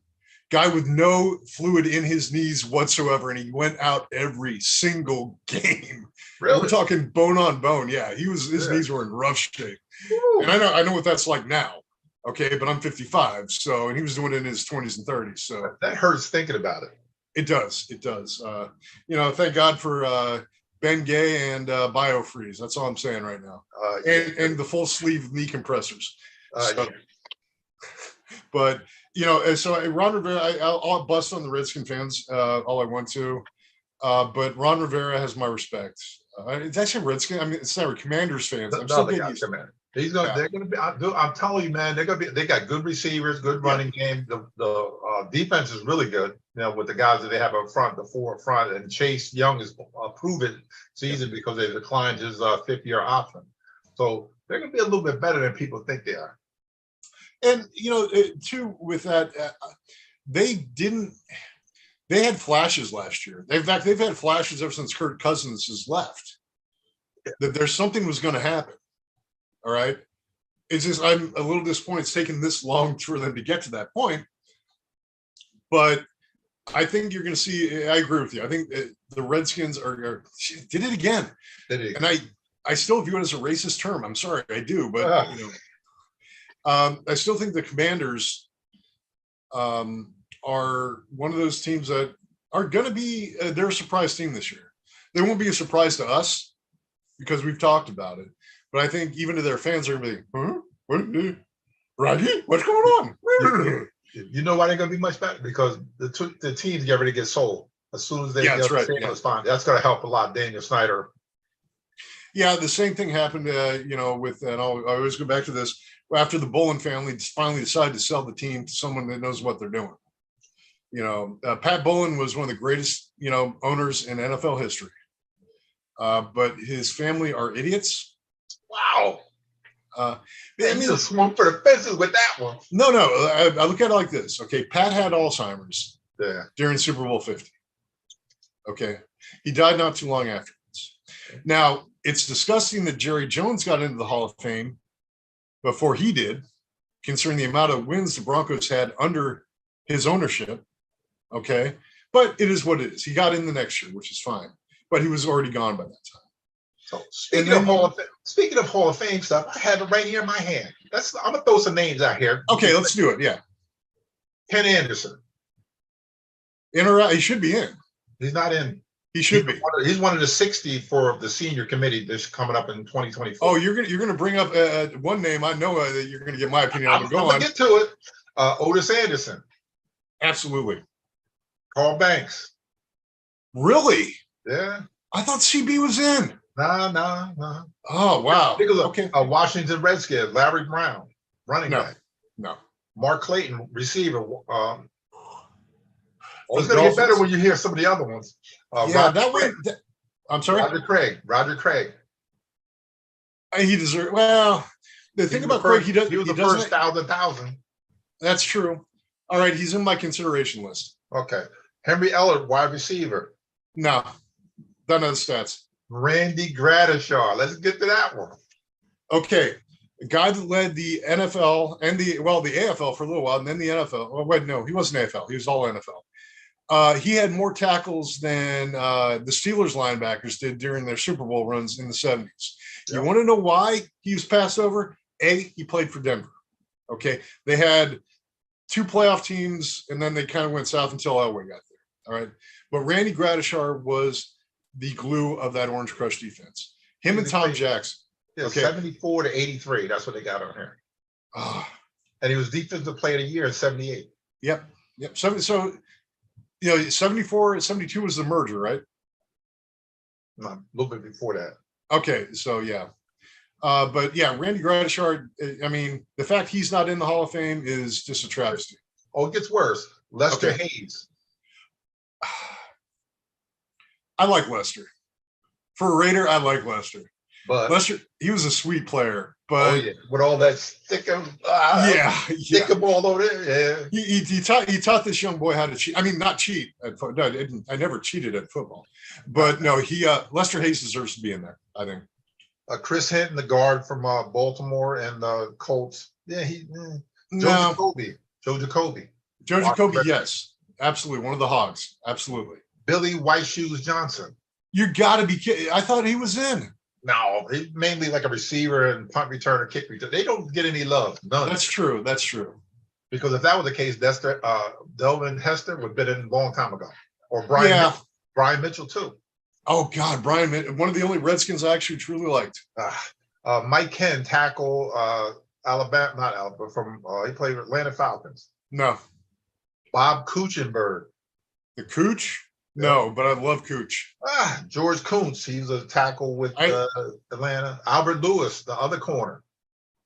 [SPEAKER 1] Guy with no fluid in his knees whatsoever, and he went out every single game.
[SPEAKER 2] Really?
[SPEAKER 1] We're talking bone on bone. Yeah, his knees were in rough shape. Woo. And I know what that's like now. Okay, but I'm 55, and he was doing it in his 20s and 30s. So
[SPEAKER 2] that hurts thinking about it.
[SPEAKER 1] It does. Thank God for Ben Gay and BioFreeze. That's all I'm saying right now. And the full sleeve knee compressors. So, but so Ron Rivera, I'll bust on the Redskin fans all I want to, but Ron Rivera has my respect. It's actually Redskin. I mean, it's not Commanders fans. I'm still getting used to it.
[SPEAKER 2] They're gonna be. I'm telling you, man. They're gonna be. They got good receivers, good running game. The defense is really good. With the guys that they have up front, the four up front, and Chase Young is a proven season because they declined his fifth-year option. So they're gonna be a little bit better than people think they are.
[SPEAKER 1] And too, with that, they had flashes last year. In fact, they've had flashes ever since Kirk Cousins has left. That there's something was going to happen. All right. It's just I'm a little disappointed it's taken this long for them to get to that point. But I think you're going to see. I agree with you. I think the Redskins did it again. And I still view it as a racist term. I'm sorry, I do, but I still think the Commanders are one of those teams that are going to be. They're a surprise team this year. They won't be a surprise to us because we've talked about it. But I think even to their fans, they're going to be, huh? Rocky, what's going on?
[SPEAKER 2] You know why they're going to be much better? Because the teams get ready to get sold as soon as they get the spot. That's going to help a lot. Daniel Snyder.
[SPEAKER 1] Yeah, the same thing happened, with, and I always go back to this, after the Bolin family finally decided to sell the team to someone that knows what they're doing. Pat Bolin was one of the greatest, owners in NFL history. But his family are idiots.
[SPEAKER 2] Wow. You swung for the fences with that one.
[SPEAKER 1] No. I look at it like this. Okay. Pat had Alzheimer's during Super Bowl 50. Okay. He died not too long afterwards. Now, it's disgusting that Jerry Jones got into the Hall of Fame before he did, considering the amount of wins the Broncos had under his ownership. Okay. But it is what it is. He got in the next year, which is fine. But he was already gone by that time.
[SPEAKER 2] So speaking of Hall of Fame stuff, I had it right here in my hand. I'm gonna throw some names out here.
[SPEAKER 1] Okay, let's do it. Yeah.
[SPEAKER 2] Ken Anderson.
[SPEAKER 1] In or out? He should be in.
[SPEAKER 2] He's not in.
[SPEAKER 1] He should be.
[SPEAKER 2] He's one of the 60 for the senior committee that's coming up in 2024.
[SPEAKER 1] Oh, you're gonna bring up one name. I know that you're gonna get my opinion on.
[SPEAKER 2] I'm gonna get to it. Otis Anderson.
[SPEAKER 1] Absolutely.
[SPEAKER 2] Carl Banks.
[SPEAKER 1] Really?
[SPEAKER 2] Yeah.
[SPEAKER 1] I thought CB was in.
[SPEAKER 2] No.
[SPEAKER 1] Oh, wow.
[SPEAKER 2] Okay. Washington Redskins, Larry Brown, running back.
[SPEAKER 1] No.
[SPEAKER 2] Mark Clayton, receiver. It's going to get better when you hear some of the other ones.
[SPEAKER 1] I'm sorry?
[SPEAKER 2] Roger Craig.
[SPEAKER 1] He deserves. Well, the thing about Craig,
[SPEAKER 2] he was the first 1,000.
[SPEAKER 1] That's true. All right, he's in my consideration list.
[SPEAKER 2] Okay. Henry Ellard, wide receiver.
[SPEAKER 1] No. Don't know the stats.
[SPEAKER 2] Randy Gradishar. Let's get to that one.
[SPEAKER 1] Okay. A guy that led the NFL and the AFL for a little while, and then the NFL. Oh, wait, no, he wasn't AFL. He was all NFL. He had more tackles than the Steelers linebackers did during their Super Bowl runs in the 70s. Yep. You want to know why he was passed over? He played for Denver. Okay. They had 2 playoff teams, and then they kind of went south until Elway got there. All right. But Randy Gradishar was the glue of that Orange Crush defense. Him and Tom Jackson.
[SPEAKER 2] Yeah, okay. 74 to 83. That's what they got on here. And he was defensive player of the year in 78.
[SPEAKER 1] Yep. 74, 72 was the merger, right?
[SPEAKER 2] No, a little bit before that.
[SPEAKER 1] Okay. So, yeah. But, yeah, Randy Gradishar, I mean, the fact he's not in the Hall of Fame is just a travesty.
[SPEAKER 2] Oh, it gets worse. Lester Hayes.
[SPEAKER 1] I like Lester. For a Raider, I like Lester.
[SPEAKER 2] But
[SPEAKER 1] Lester, he was a sweet player. But
[SPEAKER 2] with all that stickum all over there. Yeah.
[SPEAKER 1] He taught this young boy how to cheat. I mean, not cheat at football. No, I never cheated at football. But no, Lester Hayes deserves to be in there, I think.
[SPEAKER 2] Chris Hinton, the guard from Baltimore and the Colts. Yeah, Joe Jacoby.
[SPEAKER 1] Joe Jacoby, yes. Absolutely. One of the Hogs. Absolutely.
[SPEAKER 2] Billy White Shoes Johnson.
[SPEAKER 1] You got to be kidding. I thought he was in.
[SPEAKER 2] No, he's mainly like a receiver and punt returner, kick returner. They don't get any love. None.
[SPEAKER 1] That's true.
[SPEAKER 2] Because if that was the case, Delvin Hester would have been in a long time ago. Or Brian Mitchell too.
[SPEAKER 1] Oh God, Brian, one of the only Redskins I actually truly liked.
[SPEAKER 2] Mike Ken, tackle, Alabama, not Alabama, from he played with Atlanta Falcons.
[SPEAKER 1] No.
[SPEAKER 2] Bob Kuechenberg.
[SPEAKER 1] The Cooch?
[SPEAKER 2] Yeah.
[SPEAKER 1] No, but I love Cooch.
[SPEAKER 2] George Kuntz, he's a tackle with Atlanta. Albert Lewis, the other corner.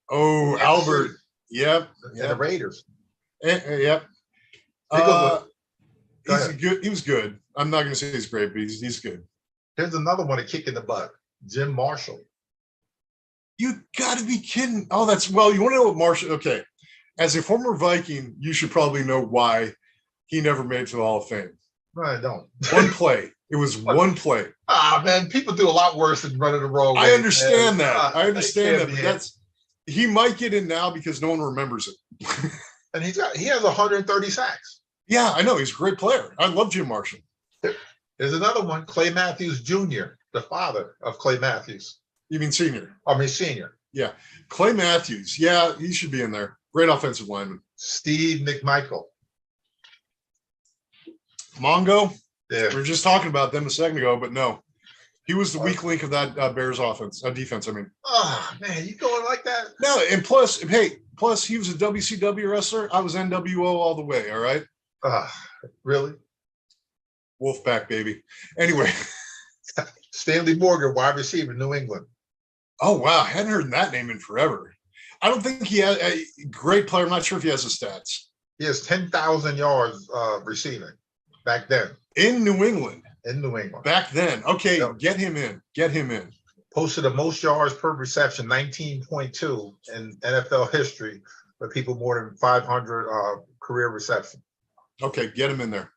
[SPEAKER 1] Oh, Albert. Yep.
[SPEAKER 2] And the Raiders.
[SPEAKER 1] Yep. He's good. He was good. I'm not going to say he's great, but he's good.
[SPEAKER 2] Here's another one, a kick in the butt. Jim Marshall.
[SPEAKER 1] You got to be kidding. Oh, you want to know what Marshall, okay. As a former Viking, you should probably know why he never made it to the Hall of Fame.
[SPEAKER 2] No, I don't.
[SPEAKER 1] One play. It was one play.
[SPEAKER 2] Man, people do a lot worse than running the wrong way.
[SPEAKER 1] I understand that. I understand that, but he might get in now because no one remembers it.
[SPEAKER 2] And he has 130 sacks.
[SPEAKER 1] Yeah, I know. He's a great player. I love Jim Marshall.
[SPEAKER 2] There's another one, Clay Matthews Jr., the father of Clay Matthews.
[SPEAKER 1] You mean senior?
[SPEAKER 2] I mean senior.
[SPEAKER 1] Yeah. Clay Matthews. Yeah, he should be in there. Great offensive lineman.
[SPEAKER 2] Steve McMichael.
[SPEAKER 1] Mongo.
[SPEAKER 2] Yeah.
[SPEAKER 1] We were just talking about them a second ago, but no. He was the weak link of that Bears defense, I mean.
[SPEAKER 2] Oh, man, you going like that?
[SPEAKER 1] No, and plus he was a WCW wrestler. I was NWO all the way, all right?
[SPEAKER 2] Really?
[SPEAKER 1] Wolfpack, baby. Anyway.
[SPEAKER 2] Stanley Morgan, wide receiver, New England.
[SPEAKER 1] Oh, wow. I hadn't heard that name in forever. I don't think he has a great player. I'm not sure if he has the stats.
[SPEAKER 2] He has 10,000 yards receiving back then.
[SPEAKER 1] In New England.
[SPEAKER 2] Back
[SPEAKER 1] then. Okay, get him in.
[SPEAKER 2] Posted the most yards per reception, 19.2 in NFL history, with people more than 500 career reception.
[SPEAKER 1] Okay, get him in there.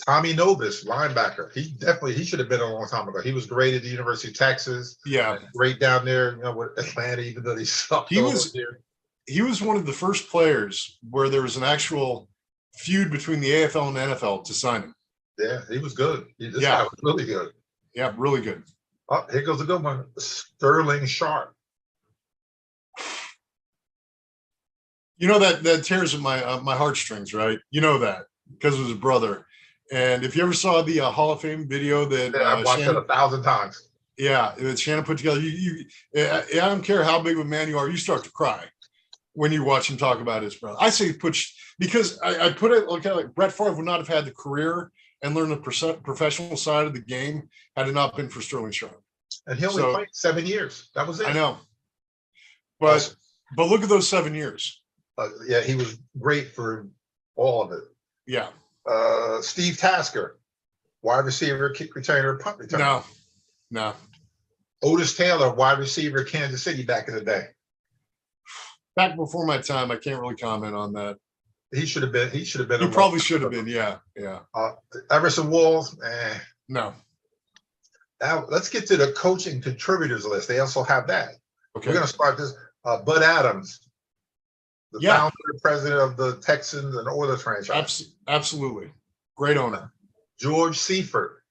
[SPEAKER 2] Tommy Nobis, linebacker. He should have been a long time ago. He was great at the University of Texas.
[SPEAKER 1] Yeah.
[SPEAKER 2] Great down there, with Atlanta, even though he sucked.
[SPEAKER 1] He was one of the first players where there was an actual feud between the AFL and the NFL to sign him.
[SPEAKER 2] Yeah, he was good. This guy was really good.
[SPEAKER 1] Yeah, really good.
[SPEAKER 2] Oh, here goes a good one. Sterling Sharp.
[SPEAKER 1] You know that tears at my heartstrings, right? You know that because of his brother. And if you ever saw the Hall of Fame video that
[SPEAKER 2] I've watched it 1,000 times.
[SPEAKER 1] Yeah, that Shannon put together. I don't care how big of a man you are, you start to cry when you watch him talk about his brother. I say because I put it like Brett Favre would not have had the career and learned the professional side of the game had it not been for Sterling Sharp.
[SPEAKER 2] And he only played 7 years. That was it.
[SPEAKER 1] I know. But look at those 7 years.
[SPEAKER 2] Yeah, he was great for all of it.
[SPEAKER 1] Yeah.
[SPEAKER 2] Steve Tasker, wide receiver, kick returner, punt returner.
[SPEAKER 1] No.
[SPEAKER 2] Otis Taylor, wide receiver, Kansas City back in the day.
[SPEAKER 1] Back before my time, I can't really comment on that.
[SPEAKER 2] He should have been. He
[SPEAKER 1] probably should have been. Yeah.
[SPEAKER 2] Everson Walls.
[SPEAKER 1] No.
[SPEAKER 2] Now let's get to the coaching contributors list. They also have that.
[SPEAKER 1] Okay.
[SPEAKER 2] We're going to start this. Bud Adams, the founder and president of the Texans and Oilers franchise.
[SPEAKER 1] Absolutely. Great owner.
[SPEAKER 2] George Seifert.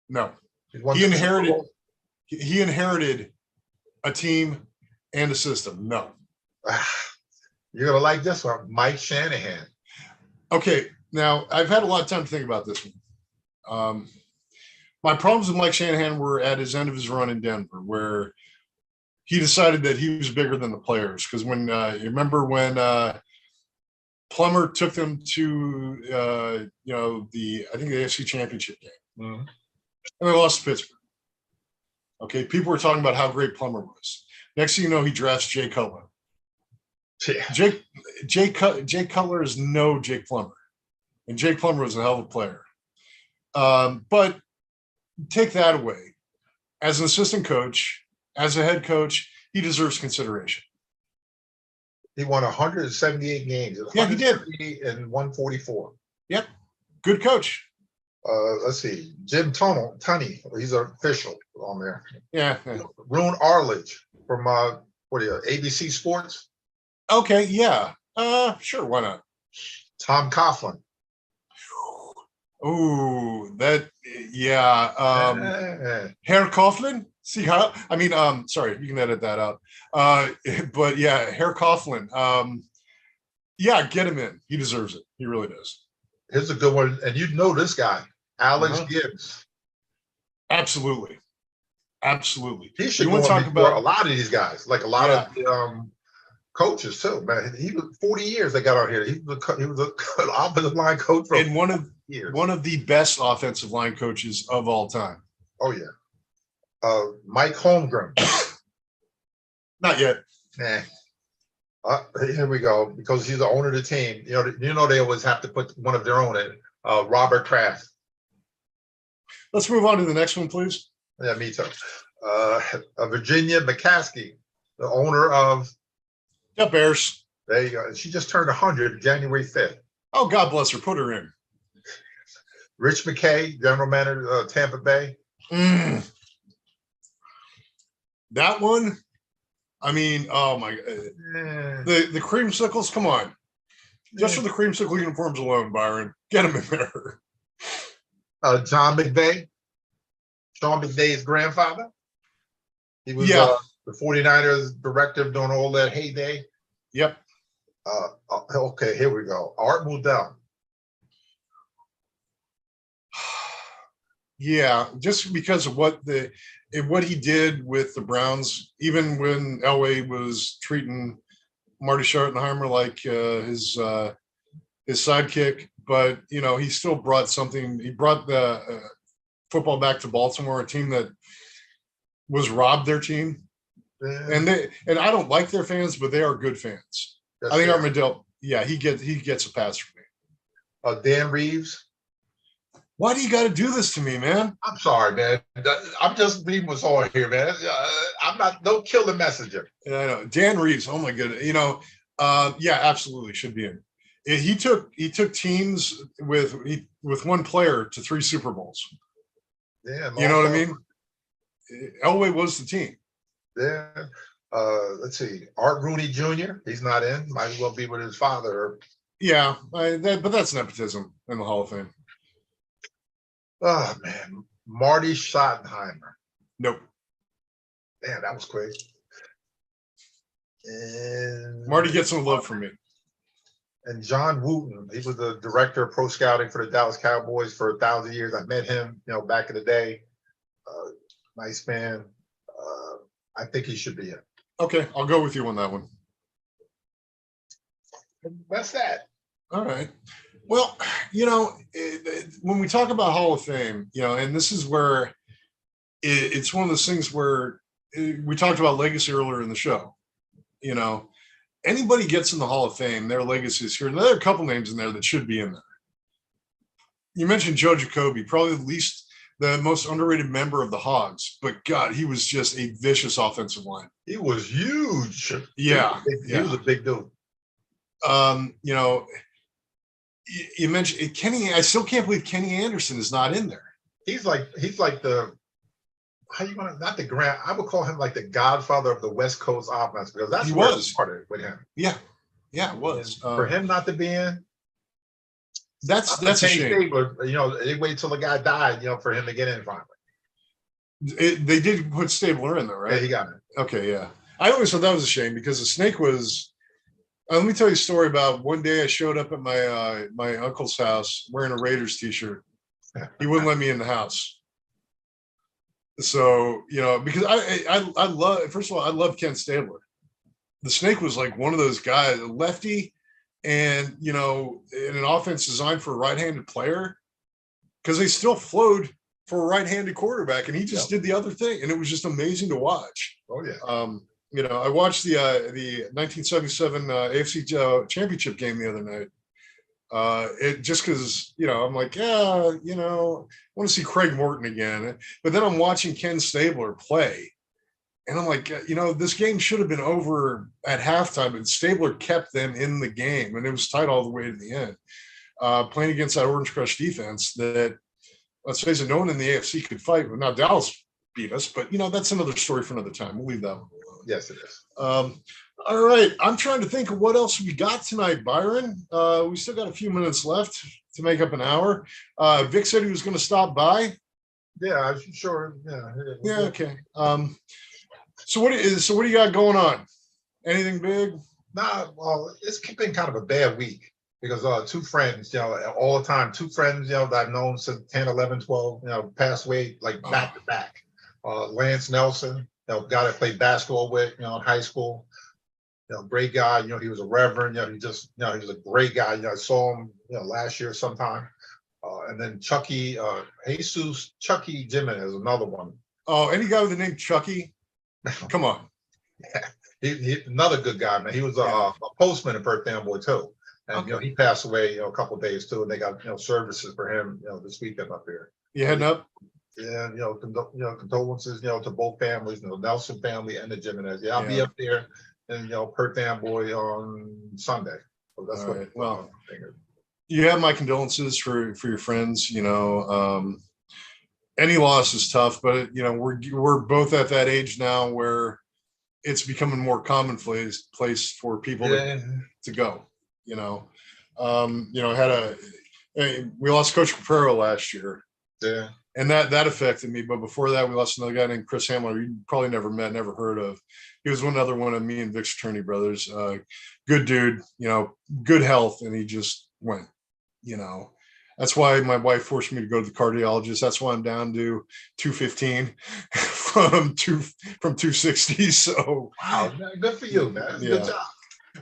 [SPEAKER 1] No. He inherited a team and a system. No.
[SPEAKER 2] You're going to like this one. Mike Shanahan.
[SPEAKER 1] Okay. Now, I've had a lot of time to think about this one. My problems with Mike Shanahan were at his end of his run in Denver, where he decided that he was bigger than the players. Because when you remember when Plummer took them to the AFC Championship game, and they lost to Pittsburgh. Okay, people were talking about how great Plummer was. Next thing you know, he drafts Jay Cutler.
[SPEAKER 2] Yeah.
[SPEAKER 1] Jay Cutler is no Jake Plummer, and Jake Plummer was a hell of a player. But take that away. As an assistant coach, as a head coach, he deserves consideration.
[SPEAKER 2] He won 178 games.
[SPEAKER 1] Yeah, he did.
[SPEAKER 2] And 144.
[SPEAKER 1] Yep. Good coach.
[SPEAKER 2] Let's see. Jim Tunney. He's an official on there.
[SPEAKER 1] Yeah.
[SPEAKER 2] Roone Arledge from ABC Sports.
[SPEAKER 1] Okay, yeah. Sure, why not?
[SPEAKER 2] Tom Coughlin.
[SPEAKER 1] Ooh, Herr Coughlin? See how? Sorry, you can edit that out. But yeah, Herr Coughlin. Get him in. He deserves it. He really does.
[SPEAKER 2] Here's a good one, and you know this guy, Alex Gibbs.
[SPEAKER 1] Absolutely. Absolutely.
[SPEAKER 2] He should
[SPEAKER 1] You
[SPEAKER 2] go
[SPEAKER 1] want to
[SPEAKER 2] on
[SPEAKER 1] talk
[SPEAKER 2] before a
[SPEAKER 1] about,
[SPEAKER 2] lot of these guys, like a lot
[SPEAKER 1] yeah,
[SPEAKER 2] of coaches too, man. He was 40 years they got on here. He was a offensive line coach for
[SPEAKER 1] and
[SPEAKER 2] years.
[SPEAKER 1] one of the best offensive line coaches of all time.
[SPEAKER 2] Oh yeah. Mike Holmgren.
[SPEAKER 1] Not yet.
[SPEAKER 2] Nah. Here we go. Because he's the owner of the team. You know they always have to put one of their own in. Robert Kraft.
[SPEAKER 1] Let's move on to the next one, please.
[SPEAKER 2] Yeah, me too. Virginia McCaskey, the owner of
[SPEAKER 1] Yeah, Bears.
[SPEAKER 2] There you go. She just turned 100 January 5th.
[SPEAKER 1] Oh, God bless her. Put her in.
[SPEAKER 2] Rich McKay, general manager of Tampa Bay.
[SPEAKER 1] That one, I mean, oh my, the creamsicles, come on. Just for the creamsicle uniforms alone, Byron, get them in there.
[SPEAKER 2] John McVay, Sean McVay's grandfather. He was the 49ers director during all that heyday.
[SPEAKER 1] Yep.
[SPEAKER 2] Okay, here we go. Art Modell.
[SPEAKER 1] Yeah, just because of what he did with the Browns, even when Elway was treating Marty Schottenheimer like his sidekick, but he still brought something. He brought the football back to Baltimore, a team that was robbed their team, and I don't like their fans, but they are good fans. I think Art Modell, he gets a pass from
[SPEAKER 2] me. Dan Reeves.
[SPEAKER 1] Why do you got to do this to me, man?
[SPEAKER 2] I'm sorry, man. I'm just reading what's on here, man. I'm not. Don't kill the messenger.
[SPEAKER 1] Yeah, I know. Dan Reeves. Oh my goodness. Absolutely should be in. He took teams with one player to 3 Super Bowls.
[SPEAKER 2] Yeah,
[SPEAKER 1] you know what I mean. Elway was the team.
[SPEAKER 2] Yeah. Let's see. Art Rooney Jr. He's not in. Might as well be with his father.
[SPEAKER 1] Yeah, but that's nepotism in the Hall of Fame.
[SPEAKER 2] Oh man, Marty Schottenheimer.
[SPEAKER 1] Nope.
[SPEAKER 2] Damn, that was quick. And
[SPEAKER 1] Marty gets some love from me.
[SPEAKER 2] And John Wooten, he was the director of pro scouting for the Dallas Cowboys for 1,000 years. I met him, back in the day. Nice man. I think he should be in.
[SPEAKER 1] Okay, I'll go with you on that one.
[SPEAKER 2] That's that.
[SPEAKER 1] All right. Well, when we talk about Hall of Fame, and this is where it's one of those things where we talked about legacy earlier in the show. Anybody gets in the Hall of Fame, their legacy is here. And there are a couple names in there that should be in there. You mentioned Joe Jacoby, probably the most underrated member of the Hogs, but God, he was just a vicious offensive line.
[SPEAKER 2] He was huge.
[SPEAKER 1] Yeah.
[SPEAKER 2] He was a big dude.
[SPEAKER 1] You mentioned Kenny. I still can't believe Kenny Anderson is not in there.
[SPEAKER 2] He's like the how you want to not the grand. I would call him like the godfather of the West Coast offense because that's what it started with him.
[SPEAKER 1] Yeah, it was.
[SPEAKER 2] For him not to be in.
[SPEAKER 1] That's a shame.
[SPEAKER 2] Stabler, they wait till the guy died, for him to get in finally.
[SPEAKER 1] They did put Stabler in though, right?
[SPEAKER 2] Yeah, he got it.
[SPEAKER 1] Okay, yeah. I always thought that was a shame because the Snake was. Let me tell you a story about one day I showed up at my uncle's house wearing a Raiders t-shirt. He wouldn't let me in the house. So, because I love, first of all, I love Ken Stabler. The Snake was like one of those guys, a lefty, and, in an offense designed for a right-handed player, because they still flowed for a right-handed quarterback, and he just did the other thing, and it was just amazing to watch.
[SPEAKER 2] Oh, yeah.
[SPEAKER 1] I watched the 1977 AFC championship game the other night. It just because, I'm like, I want to see Craig Morton again. But then I'm watching Ken Stabler play. And I'm like, this game should have been over at halftime. And Stabler kept them in the game. And it was tight all the way to the end. Playing against that Orange Crush defense that, let's face it, no one in the AFC could fight. Now, Dallas beat us. But, that's another story for another time. We'll leave that one alone.
[SPEAKER 2] Yes, it is.
[SPEAKER 1] All right. I'm trying to think of what else we got tonight, Byron. We still got a few minutes left to make up an hour. Vic said he was going to stop by.
[SPEAKER 2] Yeah, I'm sure.
[SPEAKER 1] Yeah. Okay. So what do you got going on? Anything big?
[SPEAKER 2] Nah, well, it's been kind of a bad week. because two friends, all the time, two friends, that I've known since 10, 11, 12, passed away like back to back. Lance Nelson, guy I played basketball with, in high school. Great guy. He was a reverend. He was a great guy. I saw him, last year sometime. And then Jesus Chucky Jimenez, another one.
[SPEAKER 1] Oh, any guy with the name Chucky? Come on.
[SPEAKER 2] Yeah, he another good guy, man. He was a postman in Perth Amboy too, and he passed away, a couple of days too. And they got services for him, this weekend up here.
[SPEAKER 1] You heading up?
[SPEAKER 2] Yeah, condolences, to both families, the Nelson family and the Jimenez. Yeah, I'll be up there in Perth Amboy on Sunday. So that's what.
[SPEAKER 1] Right. Well, you have my condolences for your friends. Any loss is tough, but we're both at that age now where it's becoming more commonplace for people to go. We lost Coach Caprero last year.
[SPEAKER 2] Yeah.
[SPEAKER 1] And that affected me. But before that, we lost another guy named Chris Hamler. You probably never met, never heard of. He was another one of me and Vic's attorney brothers. Good dude, good health, and he just went. That's why my wife forced me to go to the cardiologist. That's why I'm down to 215 from 260. So
[SPEAKER 2] wow, good for you, man. Good job.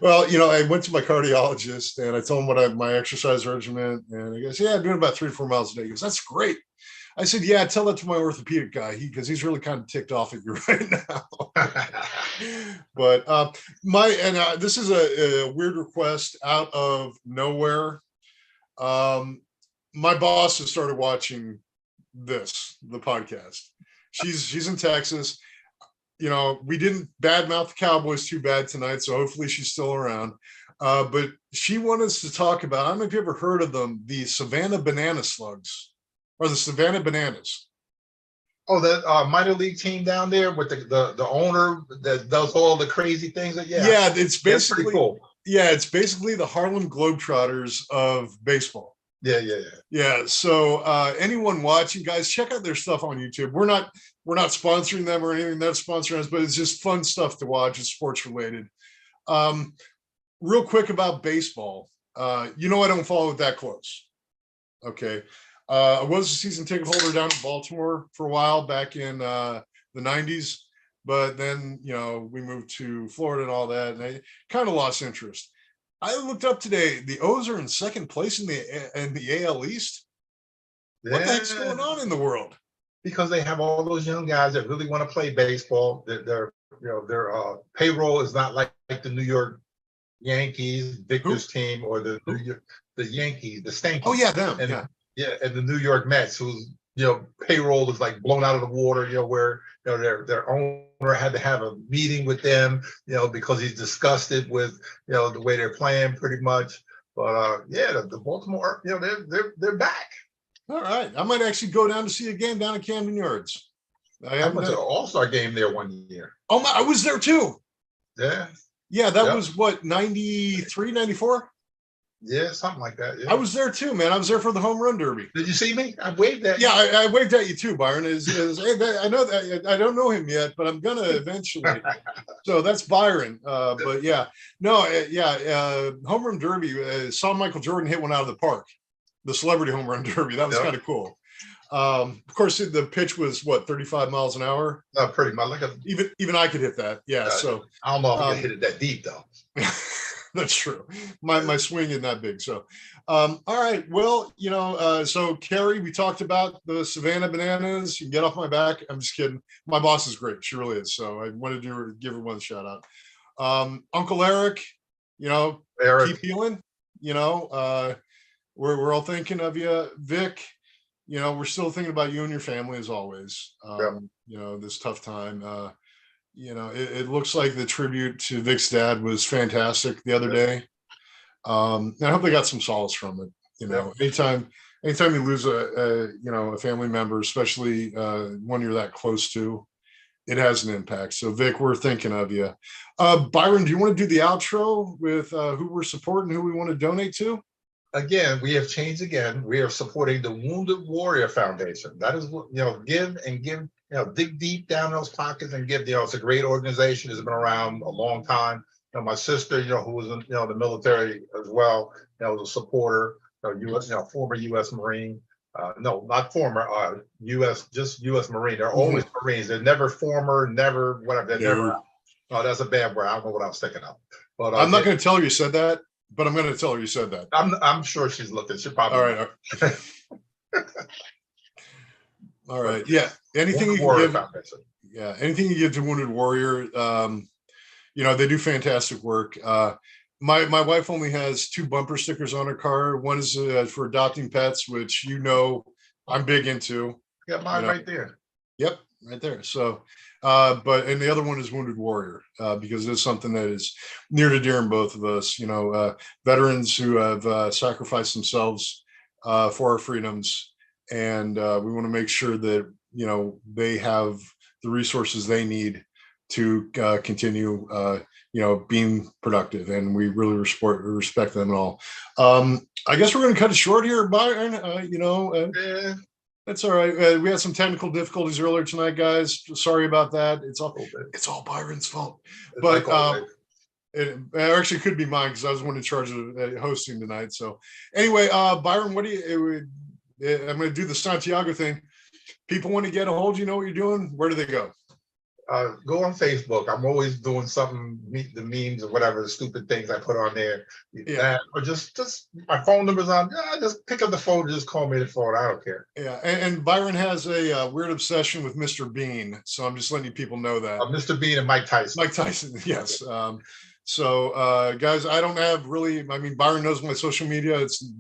[SPEAKER 1] Well, I went to my cardiologist and I told him what my exercise regimen, and he goes, "Yeah, I'm doing about 3 to 4 miles a day." He goes, "That's great." I said, "Yeah, tell that to my orthopedic guy, because he's really kind of ticked off at you right now." But this is a weird request out of nowhere. My boss has started watching the podcast. She's in Texas. We didn't badmouth the Cowboys too bad tonight, so hopefully she's still around. But she wanted us to talk about, I don't know if you ever heard of them, the Savannah Banana Slugs, or the Savannah Bananas.
[SPEAKER 2] Oh, the minor league team down there with the owner that does all the crazy things.
[SPEAKER 1] Yeah, it's basically
[SPEAKER 2] pretty cool.
[SPEAKER 1] Yeah, it's basically the Harlem Globetrotters of baseball. Yeah. So anyone watching, guys, check out their stuff on YouTube. We're not sponsoring them or anything. That's sponsoring us, but it's just fun stuff to watch. It's sports related. Real quick about baseball. I don't follow it that close. Okay. I was a season ticket holder down in Baltimore for a while back in the 90s, but then, we moved to Florida and all that, and I kind of lost interest. I looked up today, the O's are in second place in the AL East. What the heck's going on in the world?
[SPEAKER 2] Because they have all those young guys that really want to play baseball. Their payroll is not like the New York Yankees, Victor's team, or the Yankees, the Stankies.
[SPEAKER 1] Oh yeah, them.
[SPEAKER 2] And the New York Mets, whose payroll is like blown out of the water. Where their owner had to have a meeting with them, because he's disgusted with the way they're playing, pretty much. But the Baltimore, they're back.
[SPEAKER 1] All right, I might actually go down to see a game down at Camden Yards.
[SPEAKER 2] I went to an All-Star game there one year.
[SPEAKER 1] Oh my, I was there too.
[SPEAKER 2] Yeah,
[SPEAKER 1] that was what, 93, 94?
[SPEAKER 2] Yeah, something like that. Yeah.
[SPEAKER 1] I was there too, man. I was there for the home run derby.
[SPEAKER 2] Did you see me? I waved at you.
[SPEAKER 1] Yeah, I waved at you too, Byron. Hey, I know that I don't know him yet, but I'm gonna eventually. So that's Byron. But yeah, no, home run derby. Saw Michael Jordan hit one out of the park. The celebrity home run derby. That was kind of cool. Of course, the pitch was what, 35 miles an hour.
[SPEAKER 2] Pretty much.
[SPEAKER 1] Even I could hit that. Yeah. So
[SPEAKER 2] I don't know if I could hit it that deep though.
[SPEAKER 1] That's true. My swing isn't that big. So, all right. Well, so Carrie, we talked about the Savannah Bananas. You can get off my back. I'm just kidding. My boss is great. She really is. So I wanted to give her one shout out. Uncle Eric, keep healing. We're all thinking of you. Vic, we're still thinking about you and your family as always. This tough time. It looks like the tribute to Vic's dad was fantastic the other day. And I hope they got some solace from it. Anytime you lose a family member, especially one you're that close to, it has an impact. So Vic, we're thinking of you. Byron, do you want to do the outro with who we're supporting, who we want to donate to?
[SPEAKER 2] Again, we have changed again. We are supporting the Wounded Warrior Foundation. That is what, give and give. Dig deep down those pockets and give. It's a great organization. It's been around a long time. my sister, who was in, the military as well, was a supporter, U.S., former U.S. Marine. No, not former, U.S., just U.S. Marine. They're always Marines. They're never former, never whatever. They're never. Oh, that's a bad word. I don't know what I was thinking of. But
[SPEAKER 1] I'm not going to tell her you said that, but I'm going to tell her you said that.
[SPEAKER 2] I'm sure she's looking. She probably.
[SPEAKER 1] All right. All right. Yeah. Anything you can give. Yeah. Anything you give to Wounded Warrior. They do fantastic work. My wife only has 2 bumper stickers on her car. One is for adopting pets, which I'm big into.
[SPEAKER 2] Got mine right there.
[SPEAKER 1] Yep, right there. So, and the other one is Wounded Warrior because it's something that is near to dear in both of us. Veterans who have sacrificed themselves for our freedoms, and we want to make sure that they have the resources they need to continue being productive, and we really respect them and all. I guess we're going to cut it short here, Byron. That's all right. We had some technical difficulties earlier tonight, guys. Sorry about that. It's all Byron's fault. But it actually could be mine because I was the one in charge of hosting tonight. So anyway, Byron, I'm going to do the Santiago thing. People want to get a hold of you, know what you're doing. Where do they go?
[SPEAKER 2] Go on Facebook. I'm always doing something, the memes or whatever, the stupid things I put on there. Yeah. Or just my phone number's on. Just pick up the phone and just call me the phone. I don't care.
[SPEAKER 1] Yeah. And Byron has a weird obsession with Mr. Bean. So I'm just letting people know that.
[SPEAKER 2] Mr. Bean and Mike Tyson.
[SPEAKER 1] Mike Tyson, yes. So guys, I don't have really, Byron knows my social media. It's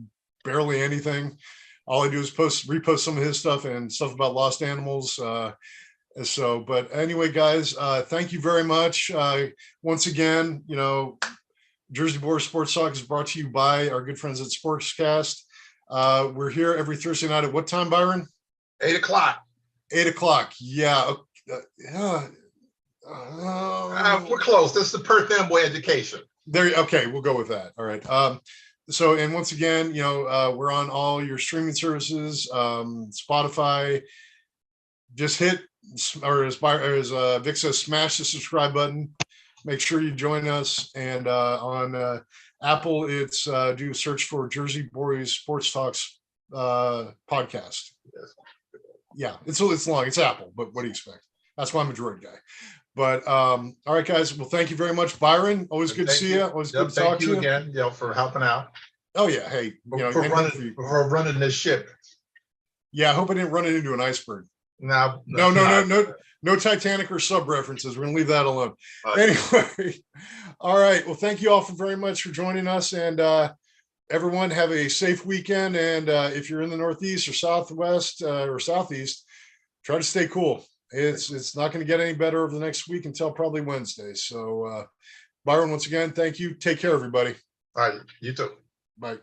[SPEAKER 1] barely anything. All I do is repost some of his stuff and stuff about lost animals. But anyway, guys, thank you very much. Once again, Jersey Boys Sports Talk is brought to you by our good friends at Sportscast. We're here every Thursday night at what time, Byron?
[SPEAKER 2] 8:00.
[SPEAKER 1] 8:00. Yeah.
[SPEAKER 2] We're close. This is the Perth Amboy education.
[SPEAKER 1] Okay, we'll go with that. All right. And once again, we're on all your streaming services, Spotify. Just hit, or as Vic says, smash the subscribe button. Make sure you join us. And on Apple, it's do a search for Jersey Boys Sports Talks podcast. Yeah, it's long. It's Apple, but what do you expect? That's why I'm a Droid guy. But all right, guys. Well, thank you very much, Byron. Always good to see you. Always good to talk to you
[SPEAKER 2] again. For helping out.
[SPEAKER 1] Oh yeah. Hey,
[SPEAKER 2] for running this ship.
[SPEAKER 1] Yeah, I hope I didn't run it into an iceberg.
[SPEAKER 2] No,
[SPEAKER 1] Titanic or sub references. We're gonna leave that alone. Anyway, all right. Well, thank you all very much for joining us, and everyone have a safe weekend. And if you're in the Northeast or Southwest or Southeast, try to stay cool. It's not going to get any better over the next week until probably Wednesday. So, Byron, once again, thank you. Take care, everybody.
[SPEAKER 2] All right, you too.
[SPEAKER 1] Bye.